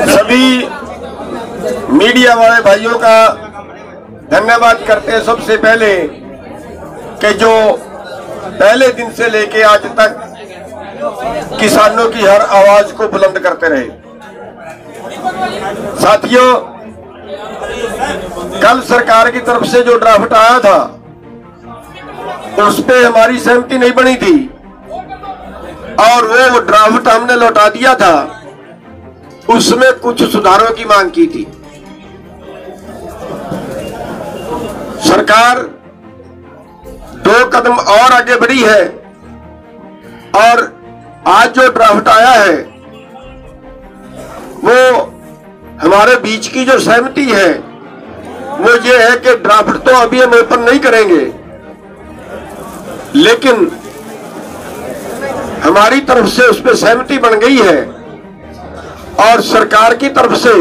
सभी मीडिया वाले भाइयों का धन्यवाद करते हैं सबसे पहले कि जो पहले दिन से लेके आज तक किसानों की हर आवाज को बुलंद करते रहे। साथियों, कल सरकार की तरफ से जो ड्राफ्ट आया था उस पे हमारी सहमति नहीं बनी थी और वो ड्राफ्ट हमने लौटा दिया था। उसमें कुछ सुधारों की मांग की थी। सरकार 2 कदम और आगे बढ़ी है और आज जो ड्राफ्ट आया है वो हमारे बीच की जो सहमति है वो ये है कि ड्राफ्ट तो अभी हम ओपन नहीं करेंगे, लेकिन हमारी तरफ से उस पर सहमति बन गई है और सरकार की तरफ से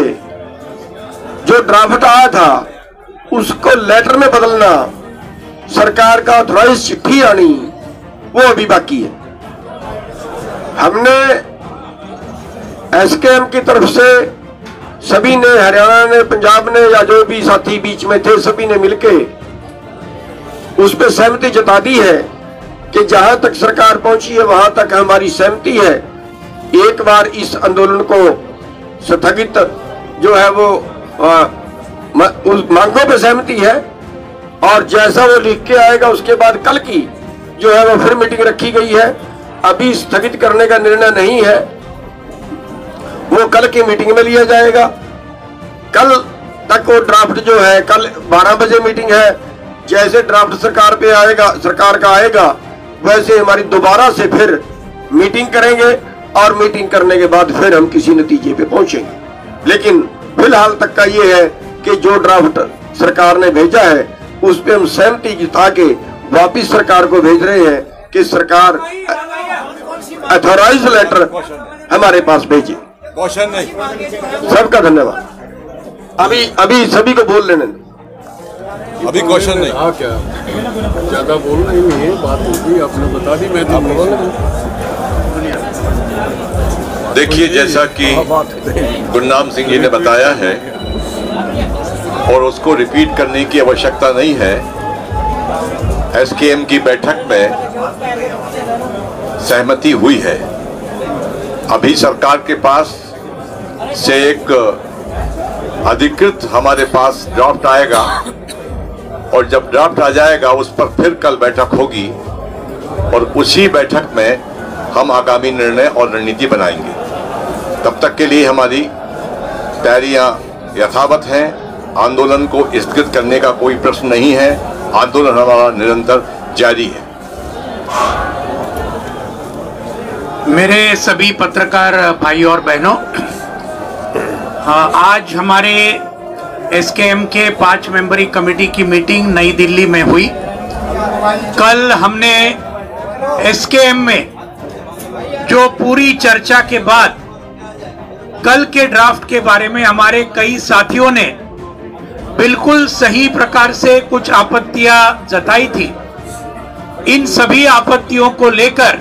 जो ड्राफ्ट आया था उसको लेटर में बदलना, सरकार का ऑथराइज चिट्ठी आनी, वो अभी बाकी है। हमने एसकेएम की तरफ से सभी ने, हरियाणा ने, पंजाब ने, या जो भी साथी बीच में थे, सभी ने मिलके उस पर सहमति जता दी है कि जहां तक सरकार पहुंची है वहां तक हमारी सहमति है। एक बार इस आंदोलन को स्थगित जो है वो उस मांगों पे सहमति है और जैसा वो लिख के आएगा उसके बाद कल की जो है वो फिर मीटिंग रखी गई है। अभी स्थगित करने का निर्णय नहीं है, वो कल की मीटिंग में लिया जाएगा। कल तक वो ड्राफ्ट जो है, कल 12 बजे मीटिंग है। जैसे ड्राफ्ट सरकार पे आएगा, सरकार का आएगा, वैसे हमारी दोबारा से फिर मीटिंग करेंगे और मीटिंग करने के बाद फिर हम किसी नतीजे पे पहुंचेंगे। लेकिन फिलहाल तक का ये है कि जो ड्राफ्ट सरकार ने भेजा है उस पे हम सहमति जता के वापिस सरकार को भेज रहे हैं कि सरकार अथॉराइज लेटर हमारे पास भेजे। क्वेश्चन नहीं। सबका धन्यवाद। अभी सभी को बोल लेने दें। अभी क्वेश्चन नहीं। हाँ, क्या ज्यादा बोलना ही नहीं है, बात होगी आपने बता दी, मैं तो देखिए, जैसा कि गुरनाम सिंह जी ने बताया है और उसको रिपीट करने की आवश्यकता नहीं है। एसकेएम की बैठक में सहमति हुई है। अभी सरकार के पास से एक अधिकृत हमारे पास ड्राफ्ट आएगा और जब ड्राफ्ट आ जाएगा उस पर फिर कल बैठक होगी और उसी बैठक में हम आगामी निर्णय और रणनीति बनाएंगे। तब तक के लिए हमारी तैयारियां यथावत हैं। आंदोलन को स्थगित करने का कोई प्रश्न नहीं है। आंदोलन हमारा निरंतर जारी है। मेरे सभी पत्रकार भाई और बहनों, आज हमारे एसकेएम के 5 मेंबरी कमेटी की मीटिंग नई दिल्ली में हुई। कल हमने एसकेएम में जो पूरी चर्चा के बाद कल के ड्राफ्ट के बारे में हमारे कई साथियों ने बिल्कुल सही प्रकार से कुछ आपत्तियां जताई थी। इन सभी आपत्तियों को लेकर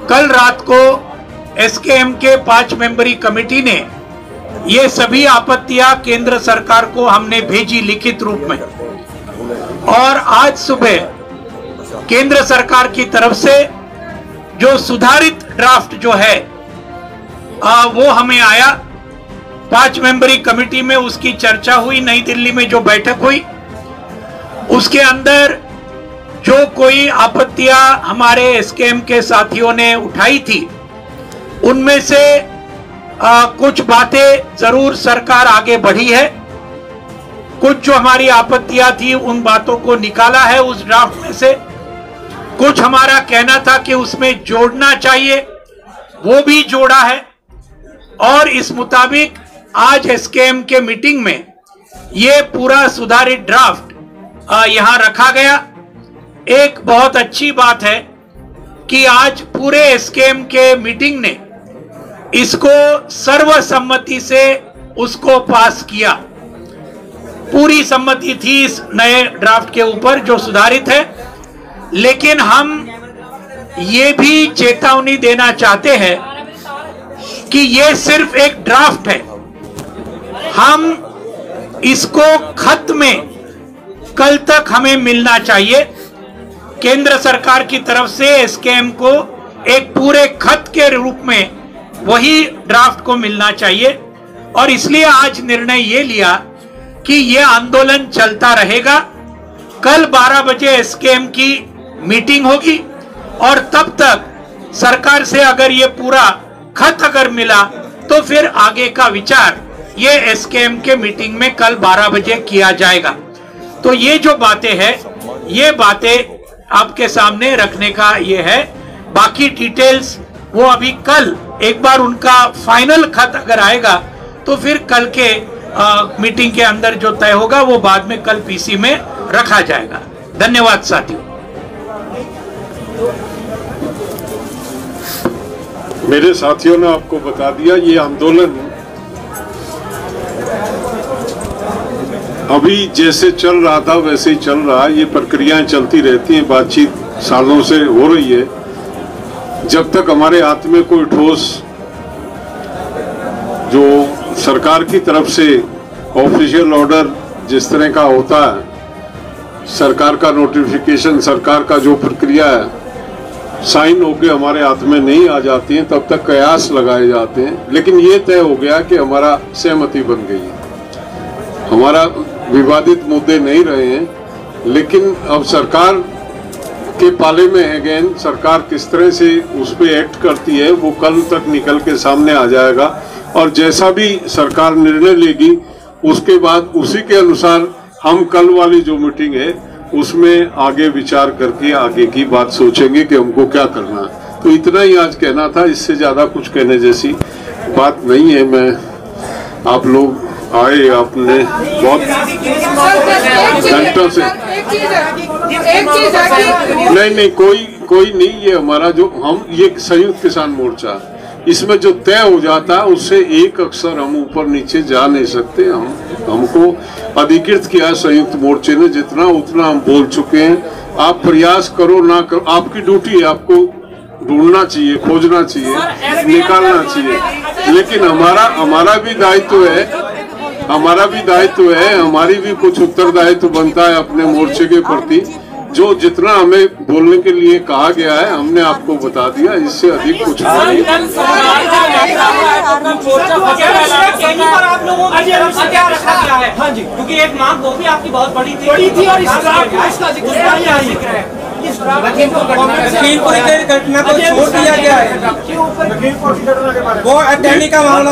कल रात को एसकेएम के 5 मेंबरी कमेटी ने ये सभी आपत्तियां केंद्र सरकार को हमने भेजी लिखित रूप में और आज सुबह केंद्र सरकार की तरफ से जो सुधारित ड्राफ्ट जो है वो हमें आया। 5 मेंबरी कमेटी में उसकी चर्चा हुई। नई दिल्ली में जो बैठक हुई उसके अंदर जो कोई आपत्तियां हमारे एसकेएम के साथियों ने उठाई थी उनमें से कुछ बातें जरूर सरकार आगे बढ़ी है। कुछ जो हमारी आपत्तियां थी उन बातों को निकाला है उस ड्राफ्ट में से। कुछ हमारा कहना था कि उसमें जोड़ना चाहिए, वो भी जोड़ा है और इस मुताबिक आज एसकेएम के मीटिंग में ये पूरा सुधारित ड्राफ्ट यहां रखा गया। एक बहुत अच्छी बात है कि आज पूरे एसकेएम के मीटिंग ने इसको सर्वसम्मति से उसको पास किया। पूरी सम्मति थी इस नए ड्राफ्ट के ऊपर जो सुधारित है। लेकिन हम ये भी चेतावनी देना चाहते हैं कि ये सिर्फ एक ड्राफ्ट है। हम इसको खत में कल तक हमें मिलना चाहिए। केंद्र सरकार की तरफ से एसकेएम को एक पूरे खत के रूप में वही ड्राफ्ट को मिलना चाहिए और इसलिए आज निर्णय ये लिया कि ये आंदोलन चलता रहेगा। कल 12 बजे एसकेएम की मीटिंग होगी और तब तक सरकार से अगर ये पूरा खत अगर मिला तो फिर आगे का विचार ये एसकेएम के मीटिंग में कल 12 बजे किया जाएगा। तो ये जो बातें हैं, ये बातें आपके सामने रखने का ये है। बाकी डिटेल्स वो अभी कल एक बार उनका फाइनल खत अगर आएगा तो फिर कल के मीटिंग के अंदर जो तय होगा वो बाद में कल पीसी में रखा जाएगा। धन्यवाद साथियों। मेरे साथियों ने आपको बता दिया, ये आंदोलन अभी जैसे चल रहा था वैसे ही चल रहा है। ये प्रक्रियाएं चलती रहती हैं, बातचीत सालों से हो रही है। जब तक हमारे हाथ में कोई ठोस जो सरकार की तरफ से ऑफिशियल ऑर्डर जिस तरह का होता है, सरकार का नोटिफिकेशन, सरकार का जो प्रक्रिया है साइन होके हमारे हाथ में नहीं आ जाती हैं, तब तक कयास लगाए जाते हैं। लेकिन ये तय हो गया कि हमारा सहमति बन गई है, हमारा विवादित मुद्दे नहीं रहे हैं। लेकिन अब सरकार के पाले में है गेंद, सरकार किस तरह से उस पर एक्ट करती है वो कल तक निकल के सामने आ जाएगा और जैसा भी सरकार निर्णय लेगी उसके बाद उसी के अनुसार हम कल वाली जो मीटिंग है उसमें आगे विचार करके आगे की बात सोचेंगे कि हमको क्या करना है। तो इतना ही आज कहना था, इससे ज्यादा कुछ कहने जैसी बात नहीं है। मैं आप लोग आए, आपने बहुत घंटों से नहीं कोई नहीं, ये हमारा जो हम ये संयुक्त किसान मोर्चा, इसमें जो तय हो जाता है उससे एक अक्षर हम ऊपर नीचे जा नहीं सकते। हमको अधिकृत किया संयुक्त मोर्चे ने, जितना उतना हम बोल चुके हैं। आप प्रयास करो ना करो, आपकी ड्यूटी है, आपको ढूंढना चाहिए, खोजना चाहिए, निकालना चाहिए। लेकिन हमारा भी दायित्व है, हमारी भी कुछ उत्तरदायित्व बनता है अपने मोर्चे के प्रति। जो जितना हमें बोलने के लिए कहा गया है हमने आपको बता दिया, इससे अधिक कुछ नहीं। क्योंकि एक मांग वो भी आपकी बहुत बड़ी थी और लखीमपुर की घटना को छोड़ दिया गया है, वो अटैनी का मामला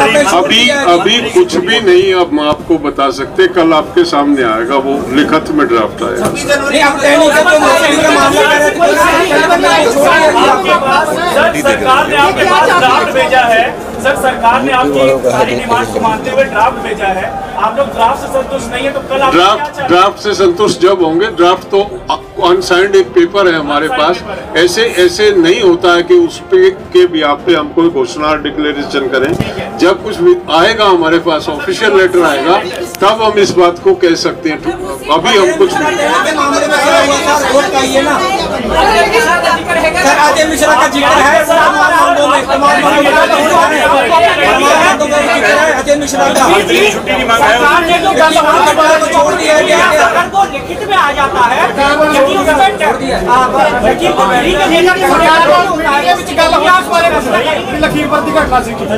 अभी कुछ भी नहीं अब हम आपको बता सकते। कल आपके सामने आएगा, वो लिखित में ड्राफ्ट आएगा। सरकार ने आपके पास ड्राफ्ट भेजा है, सर सरकार ने आपकी सारी डिमांड को मानते हुए ड्राफ्ट भेजा है, आप लोग ड्राफ्ट से संतुष्ट नहीं है तो कल आप ड्राफ्ट से संतुष्ट जब होंगे, ड्राफ्ट तो अनसाइंड एक पेपर है हमारे पास। ऐसे नहीं होता है कि उस पे के बिहाफ पे हम कोई घोषणा डिक्लेरेशन करें। जब कुछ भी आएगा हमारे पास, ऑफिशियल लेटर आएगा, तब हम इस बात को कह सकते हैं। अभी हम कुछ अजय मिश्रा का जिक्र है, अजय मिश्रा का छोड़ दिया गया, लिखित में आ जाता है।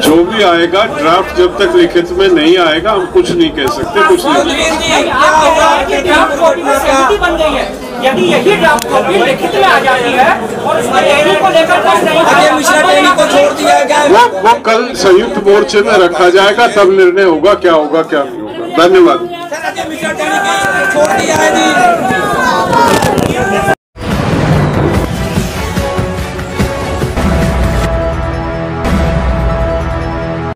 जो भी आएगा, ड्राफ्ट जब तक लिखित में नहीं आएगा हम कुछ नहीं कह सकते। कुछ बन गई है, यदि यही ड्राफ्ट कॉपी लिखित में आ जाती है और उसमें टहनी को लेकर अजय मिश्रा टहनी को छोड़ दिया गया, वो कल संयुक्त मोर्चे में रखा जाएगा, तब निर्णय होगा क्या होगा क्या नहीं होगा। धन्यवाद। अजय मिश्रा टहनी को छोड़ दिया है जी।